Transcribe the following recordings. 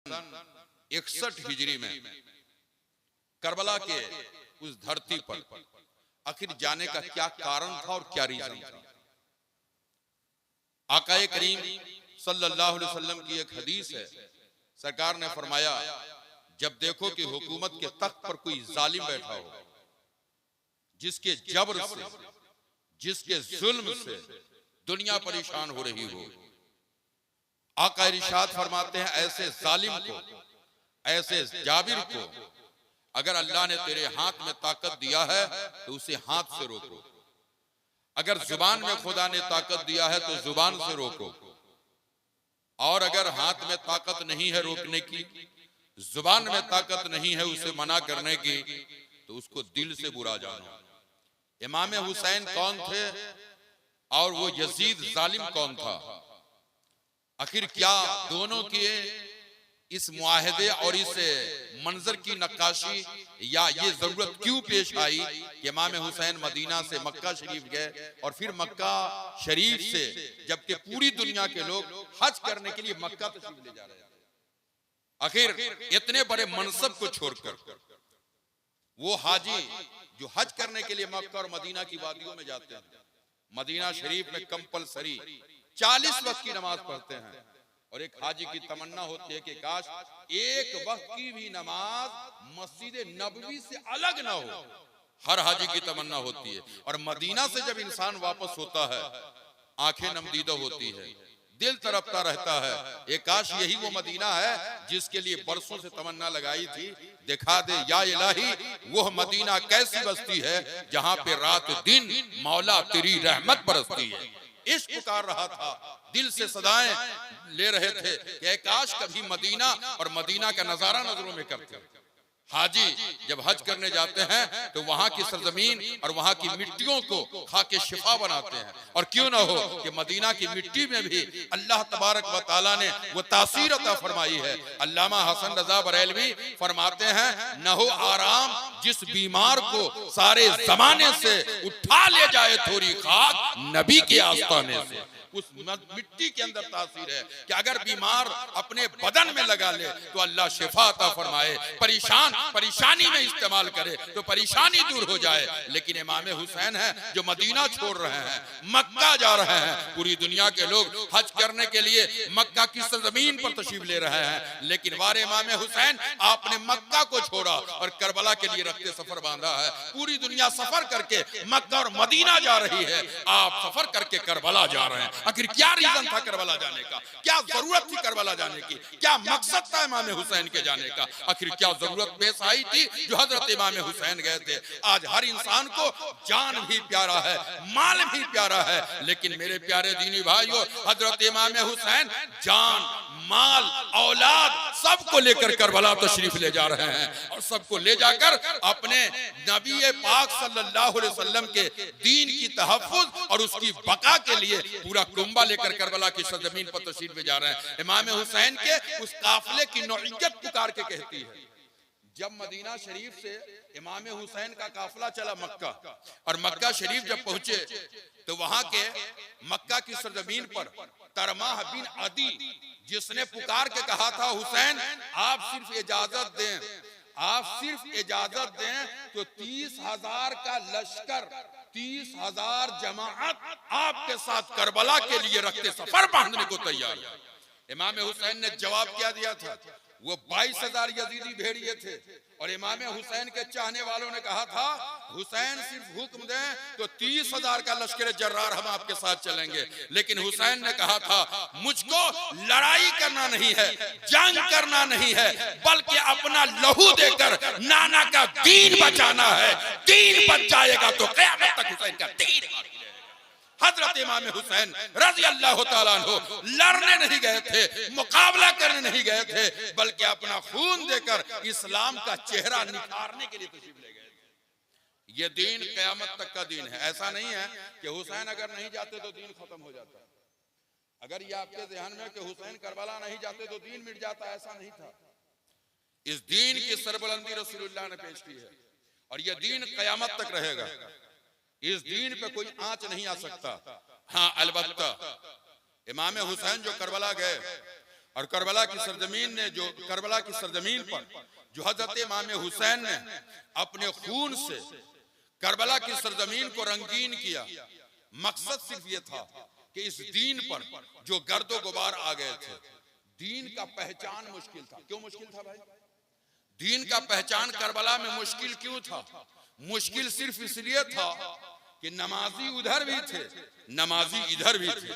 61 हिजरी में करबला के उस धरती पर आखिर जाने का क्या कारण था और क्या रीजन था। आकाए करीम सल्लल्लाहु अलैहि वसल्लम की एक हदीस है, सरकार ने फरमाया जब देखो कि हुकूमत के तख्त पर कोई जालिम बैठा हो, जिसके जबर से, जिसके जुल्म से दुनिया परेशान हो रही हो, आका इरशाद फरमाते हैं ऐसे जालिम को, ऐसे जाबिर को अगर अल्लाह ने तेरे हाथ में ताकत दिया है तो उसे हाथ से रोको, अगर जुबान में खुदा ने ताकत दिया है तो जुबान से रोको, और अगर हाथ में ताकत नहीं है रोकने की, जुबान में ताकत नहीं है उसे मना करने की, तो उसको दिल से बुरा जानो। इमाम हुसैन कौन थे और वो यजीद जालिम कौन था? आखिर क्या दोनों के इस मुआहदे और इस मंजर की नक्काशी या ये जरूरत क्यों पेश आई कि इमाम हुसैन मदीना से मक्का शरीफ गए और फिर मक्का शरीफ से, जबकि पूरी दुनिया के लोग हज करने के लिए मक्का तशरीफ ले जा रहे हैं, आखिर इतने बड़े मनसब को छोड़कर वो हाजी जो हज करने के लिए मक्का और मदीना की वादियों में जाते हैं, मदीना शरीफ में कंपलसरी 40 वक्त की नमाज पढ़ते हैं, और एक हाजी की तमन्ना होती है कि काश एक वक्त की भी नमाज मस्जिद नबवी से अलग ना हो, हर हाजी की तमन्ना होती है। और मदीना से जब इंसान वापस होता है आंखें नमदीदा होती है, दिल तड़पता रहता है, एक काश यही वो मदीना है जिसके लिए बरसों से तमन्ना लगाई थी, दिखा दे या इलाही वो मदीना कैसी बस्ती है जहां पे रात दिन मौला तेरी रहमत बरसती है। इश्क पुकार रहा था, दिल से सदाएं ले रहे थे कि काश कभी मदीना और मदीना का नजारा नजरों में करते। हाजी जब हज करने जाते हैं तो वहां की सरजमीन और वहां की मिट्टियों को खा के शिफा बनाते हैं, और क्यों ना हो कि मदीना की मिट्टी में भी अल्लाह तबारक व तआला ने वो तासीर अता फरमाई है। अल्लामा हसन रजा बरेलवी फरमाते हैं न हो आराम जिस बीमार को सारे जमाने से उठा ले जाए थोड़ी खाक नबी के आस्ताने से। उस मिट्टी के अंदर तासीर है कि अगर बीमार अपने बदन में लगा ले तो अल्लाह शिफा अता फरमाए, परेशानी में इस्तेमाल करे तो परेशानी दूर हो जाए। लेकिन इमाम हुसैन है जो मदीना छोड़ रहे हैं, मक्का जा रहे हैं, पूरी दुनिया के लोग हज करने के लिए मक्का की सरजमीन पर तशरीफ ले रहे हैं, लेकिन वारे इमाम हुसैन आपने मक्का को छोड़ा और करबला के लिए रखते सफर बांधा है। पूरी दुनिया सफर करके मक्का और मदीना जा रही है, आप सफर करके करबला जा रहे हैं। आखिर क्या रीजन था करबला जाने का? क्या जरूरत थी करबला जाने की? क्या मकसद था इमाम हुसैन के जाने का? आखिर क्या जरूरत पेश आई थी जो हजरत इमाम हुसैन गए थे? आज हर इंसान को जान भी प्यारा है, माल भी प्यारा है, लेकिन मेरे प्यारे दीनी भाइयों, हजरत इमाम हुसैन जान, माल, औलाद सबको लेकर करबला तशरीफ ले जा रहे हैं, और सबको ले जाकर अपने नबी पाक सल्लल्लाहु अलैहि वसल्लम के दीन की तहफ्फुज़ और उसकी बका के लिए पूरा कुंबा लेकर करबला की सरजमीन पर तशरीफ ले जा रहे हैं। इमाम हुसैन के उस काफिले की नौइयत पुकार के कहती है। जब मदीना शरीफ से इमाम हुसैन का काफिला चला मक्का, और मक्का शरीफ जब पहुंचे तो वहां के मक्का की सरजमीन पर तरमाह बिन अदी, जिसने पुकार के कहा था हुसैन आप सिर्फ इजाजत दें, आप सिर्फ इजाजत दें तो 30,000 का लश्कर, 30,000 जमाअत आपके साथ करबला के लिए रखते सफर बांधने को तैयार है। इमाम हुसैन ने जवाब क्या दिया था? वो 22,000 यजीदी भेड़िए थे, और इमाम हुसैन के चाहने वालों ने कहा था हुसैन सिर्फ हुक्म दें तो 30,000 का लश्कर जर्रार हम आपके साथ चलेंगे। लेकिन हुसैन ने कहा था मुझको लड़ाई करना नहीं है, जंग करना नहीं है, बल्कि अपना लहू देकर नाना का दीन बचाना है। दीन बच जाएगा तो क़यामत तक हुसैन का दीन। हजरत इमाम हुसैन रज़ी अल्लाह तआला अन्हु लड़ने नहीं गए थे, मुकाबला करने नहीं गए थे, बल्कि अपना खून देकर इस्लाम का चेहरा निखारने के लिए तशरीफ ले गए थे। ये दीन क़यामत तक का दीन है। ऐसा नहीं है कि हुसैन अगर नहीं जाते तो दीन खत्म हो जाता। अगर ये आपके ध्यान में कि हुसैन करबला नहीं जाते तो दीन मिट जाता, ऐसा नहीं था। इस दीन की सरबुलंदी रसूलुल्लाह ने पेश की है, और यह दीन क़यामत तक रहेगा। इस दीन पे कोई आंच नहीं आ सकता। हाँ, अलबत्ता इमाम हुसैन जो करबला गए और करबला की सरजमीन पर जो हजरत इमाम हुसैन ने अपने खून से करबला की सरजमीन को रंगीन किया, मकसद सिर्फ ये था कि इस दीन पर जो गर्दो गुबार आ गए थे, दीन का पहचान मुश्किल था। क्यों मुश्किल था भाई? दीन का पहचान करबला में मुश्किल क्यों था? मुश्किल सिर्फ इसलिए था कि नमाजी उधर भी थे, नमाजी इधर भी थे,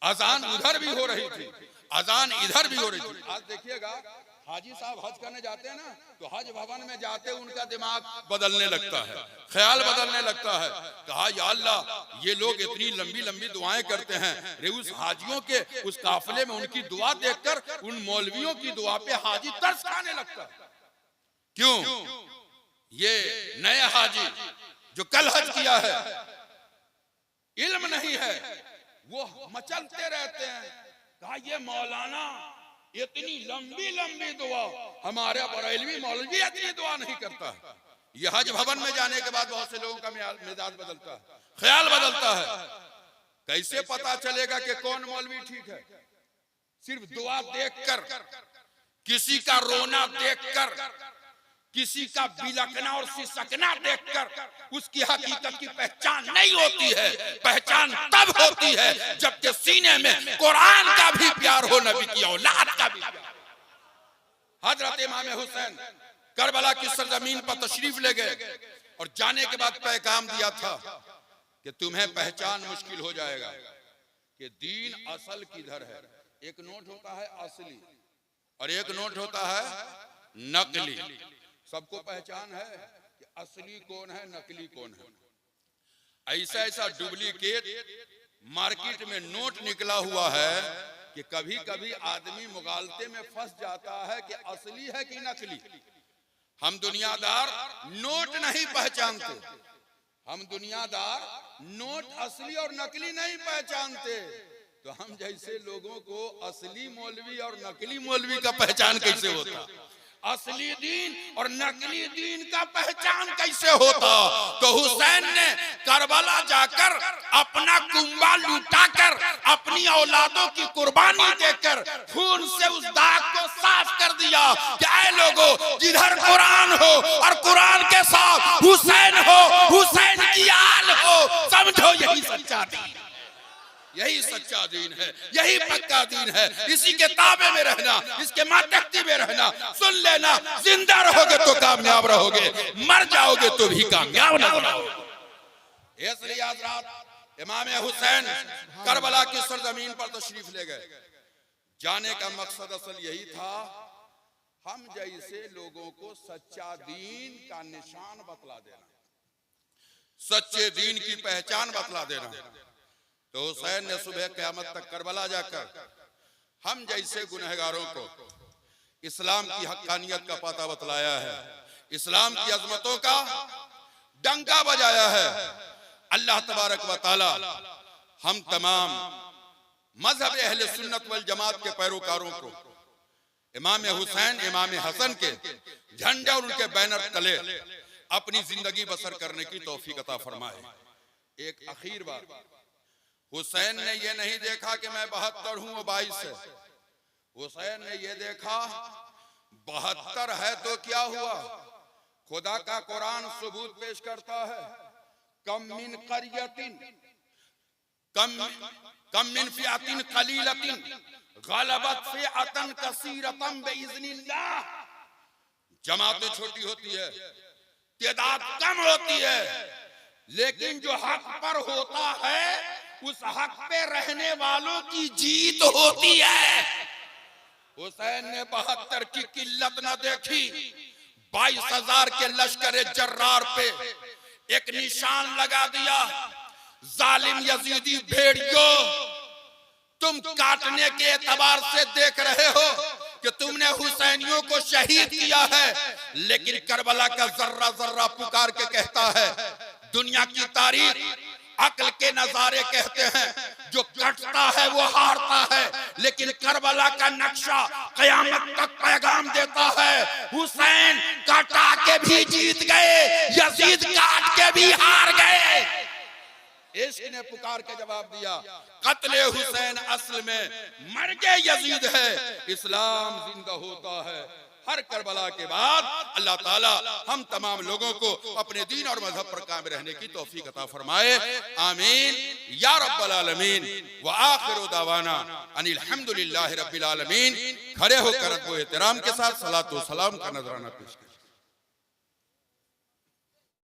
अजान उधर भी हो रही थी, अजान इधर भी हो रही थी। आज देखिएगा हाजी साहब हज करने जाते हैं ना, तो हज भवन में जाते उनका दिमाग बदलने लगता है, ख्याल बदलने लगता है। कहा या अल्लाह, ये लोग इतनी लंबी लंबी दुआएं करते हैं, रे उस हाजियों के उस काफिले में उनकी दुआ देखकर उन मौलवियों की दुआ पे हाजी तरस खाने लगता है। क्यों? ये नए हाजी जो कल हज किया है, इल्म नहीं है, वो मचलते रहते हैं। कहा ये मौलाना इतनी लंबी लंबी दुआ, हमारे बरेलवी मौलवी इतनी दुआ नहीं करता है। ये हज भवन में जाने के बाद बहुत से लोगों का मिजाज बदलता है, ख्याल बदलता है। कैसे पता चलेगा कि कौन मौलवी ठीक है? सिर्फ दुआ देखकर, किसी का रोना देखकर, किसी का बिलखना और सिसकना देखकर उसकी हकीकत की पहचान नहीं होती है। पहचान तब होती है जबकि सीने में कुरान का भी प्यार हो, नबी की औलाद का भी प्यार। हजरत इमाम हुसैन करबला की सरजमीन पर तशरीफ ले गए और जाने के बाद पैगाम दिया था कि तुम्हें पहचान मुश्किल हो जाएगा कि दीन असल किधर है। एक नोट होता है असली और एक नोट होता है नकली। सबको पहचान है कि असली कौन है, नकली कौन है। ऐसा ऐसा डुप्लीकेट मार्केट में नोट निकला हुआ है कि कभी कभी आदमी मुगालते में फंस जाता है कि असली है कि नकली। हम दुनियादार नोट नहीं पहचानते, हम दुनियादार नोट असली और नकली नहीं पहचानते। तो हम जैसे लोगों को असली मौलवी और नकली मौलवी का पहचान कैसे होता? असली दीन और नकली दीन का पहचान कैसे होता? तो हुसैन ने करबला जाकर अपना कुंबा लुटाकर अपनी औलादों की कुर्बानी देकर खून से उस दाग को साफ कर दिया कि ऐ लोगों, जिधर कुरान हो और कुरान के साथ हुसैन हो, हुसैन की आल हो, समझो यही सच्चा दीन, यही सच्चा दीन है, यही पक्का दीन है। इसी के ताबे में रहना, इसके मातहती में रहना। सुन लेना, जिंदा रहोगे तो कामयाब रहोगे, मर जाओगे तो भी कामयाब न रहोगे। इसलिए आज रात इमाम हुसैन करबला की सरजमीन पर तशरीफ ले गए। जाने का मकसद असल यही था, हम जैसे लोगों को सच्चा दीन का निशान बतला देना, सच्चे दीन की पहचान बतला देना। तो हुसैन ने सुबह क़यामत तक करबला जाकर हम जैसे गुनहगारों को इस्लाम की हक्कानियत का पता बतलाया है, इस्लाम की अजमतों का डंका बजाया है। अल्लाह तबारक व तआला हम तमाम मजहब अहले सुन्नत वल जमात के पैरोकारों को इमाम हुसैन, इमाम हसन के झंडे और उनके बैनर तले अपनी जिंदगी बसर करने की तौफीक अता फरमाए। एक आखिर बात, हुसैन ने ये नहीं देखा कि मैं 72 हूं, 22 है। हुसैन ने ये देखा 72 है तो क्या हुआ? खुदा का कुरान सबूत पेश करता है, कम मिन क़रियतिन कम मिन फ़िअतिन क़लीलतिन ग़लबत फ़िअतन कसीरतन बिइज़्निल्लाह। जमातें छोटी होती है, तादाद कम होती है, लेकिन जो हक पर होता है उस हक पे रहने वालों की जीत होती है। हुसैन ने 72 की किल्लत न देखी, 22,000 के लश्कर जर्रार पे एक निशान लगा दिया। जालिम यजीदी भेड़ियों, तुम काटने के एतबार से देख रहे हो कि तुमने हुसैनियों को शहीद किया है, लेकिन करबला का जर्रा जर्रा पुकार के कहता है, दुनिया की तारीख अक्ल के नजारे कहते हैं, जो कटता है वो हारता है, लेकिन करबला का नक्शा कयामत तक पैगाम देता है, हुसैन काटा के भी जीत गए, यजीद काट के भी हार गए। इश्क ने पुकार के जवाब दिया, कत्ले हुसैन असल में मर्गे यजीद है, इस्लाम जिंदा होता है हर करबला के बाद। अल्लाह ताला हम तमाम लोगों को अपने दीन और मजहब पर कायम रहने की तौफीक अता फरमाए, आमीन या रब्बल आलमीन। व आखिरु दावाना अनिल हम्दुलिल्लाहि रब्बिल आलमीन। खड़े होकर अदब व एहतराम के साथ सलातो सलाम का नजराना पेश करें।